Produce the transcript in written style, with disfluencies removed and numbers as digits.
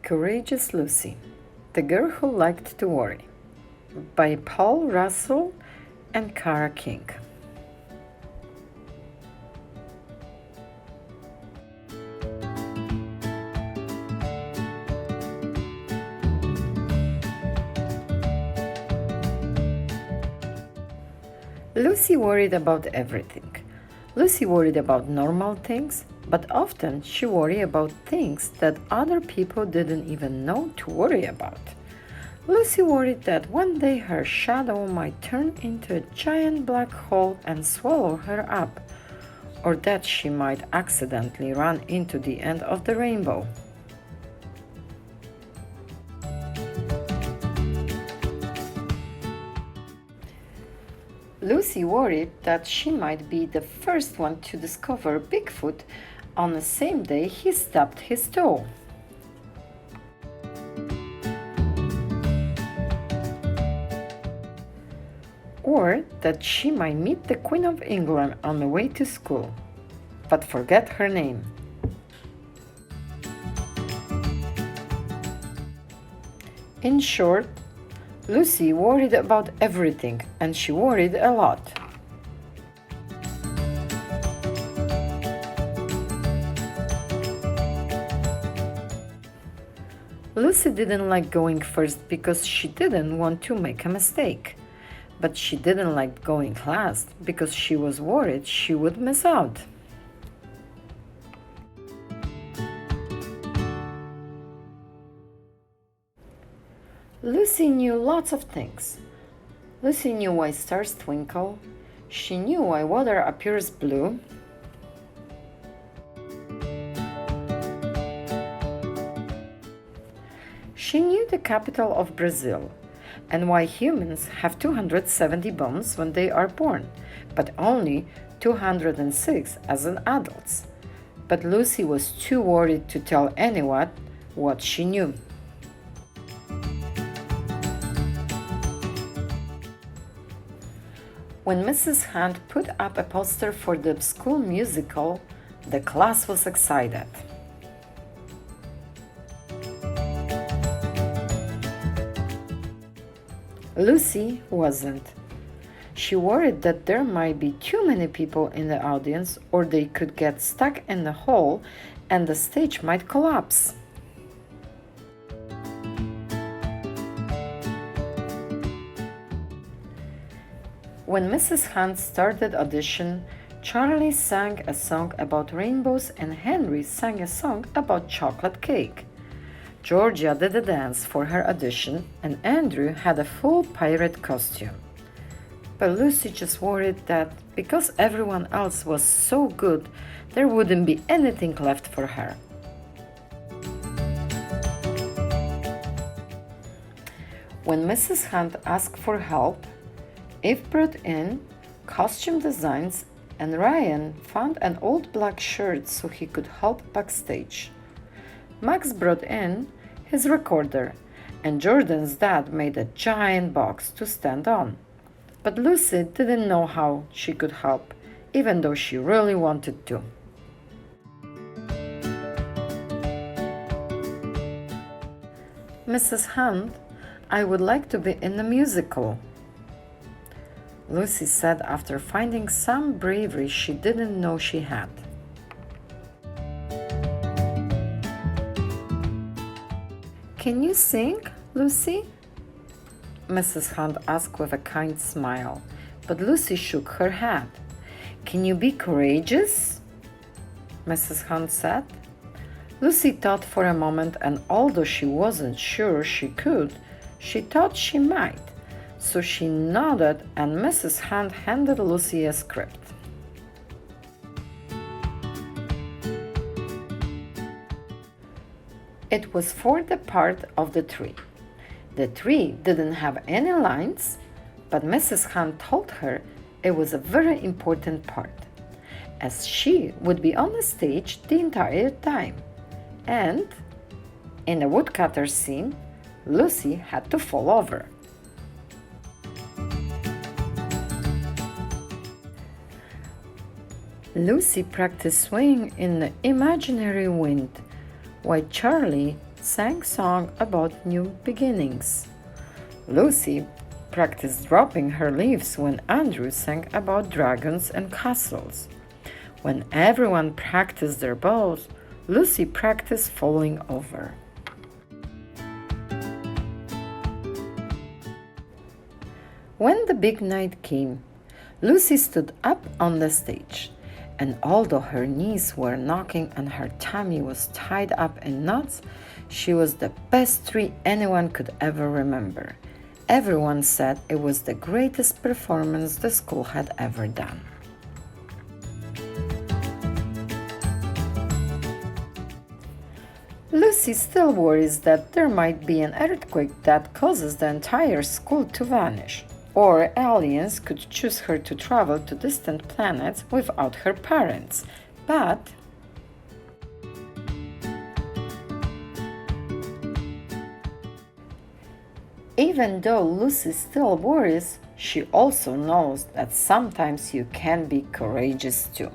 Courageous Lucy, The Girl Who Liked to Worry, by Paul Russell and Cara King. Lucy worried about everything. Lucy worried about normal things, but often she worried about things that other people didn't even know to worry about. Lucy worried that one day her shadow might turn into a giant black hole and swallow her up, or that she might accidentally run into the end of the rainbow. Lucy worried that she might be the first one to discover Bigfoot on the same day he stubbed his toe. Or that she might meet the Queen of England on the way to school, but forget her name. In short, Lucy worried about everything, and she worried a lot. Lucy didn't like going first because she didn't want to make a mistake, but she didn't like going last because she was worried she would miss out. Lucy knew lots of things. Lucy knew why stars twinkle. She knew why water appears blue. She knew the capital of Brazil and why humans have 270 bones when they are born, but only 206 as an adults. But Lucy was too worried to tell anyone what she knew. When Mrs. Hunt put up a poster for the school musical, the class was excited. Lucy wasn't. She worried that there might be too many people in the audience, or they could get stuck in the hall and the stage might collapse. When Mrs. Hunt started audition, Charlie sang a song about rainbows and Henry sang a song about chocolate cake. Georgia did a dance for her audition and Andrew had a full pirate costume. But Lucy just worried that because everyone else was so good, there wouldn't be anything left for her. When Mrs. Hunt asked for help, Eve brought in costume designs and Ryan found an old black shirt so he could help backstage. Max brought in his recorder and Jordan's dad made a giant box to stand on. But Lucy didn't know how she could help, even though she really wanted to. Mrs. Hunt, I would like to be in the musical, Lucy said after finding some bravery she didn't know she had. Can you sing, Lucy? Mrs. Hunt asked with a kind smile, but Lucy shook her head. Can you be courageous? Mrs. Hunt said. Lucy thought for a moment, and although she wasn't sure she could, she thought she might. So she nodded and Mrs. Hunt handed Lucy a script. It was for the part of the tree. The tree didn't have any lines, but Mrs. Hunt told her it was a very important part, as she would be on the stage the entire time. And in the woodcutter scene, Lucy had to fall over. Lucy practiced swaying in the imaginary wind, while Charlie sang song about new beginnings. Lucy practiced dropping her leaves when Andrew sang about dragons and castles. When everyone practiced their bows, Lucy practiced falling over. When the big night came, Lucy stood up on the stage, and although her knees were knocking and her tummy was tied up in knots, she was the best tree anyone could ever remember. Everyone said it was the greatest performance the school had ever done. Lucy still worries that there might be an earthquake that causes the entire school to vanish, or aliens could choose her to travel to distant planets without her parents. But even though Lucy still worries, she also knows that sometimes you can be courageous too.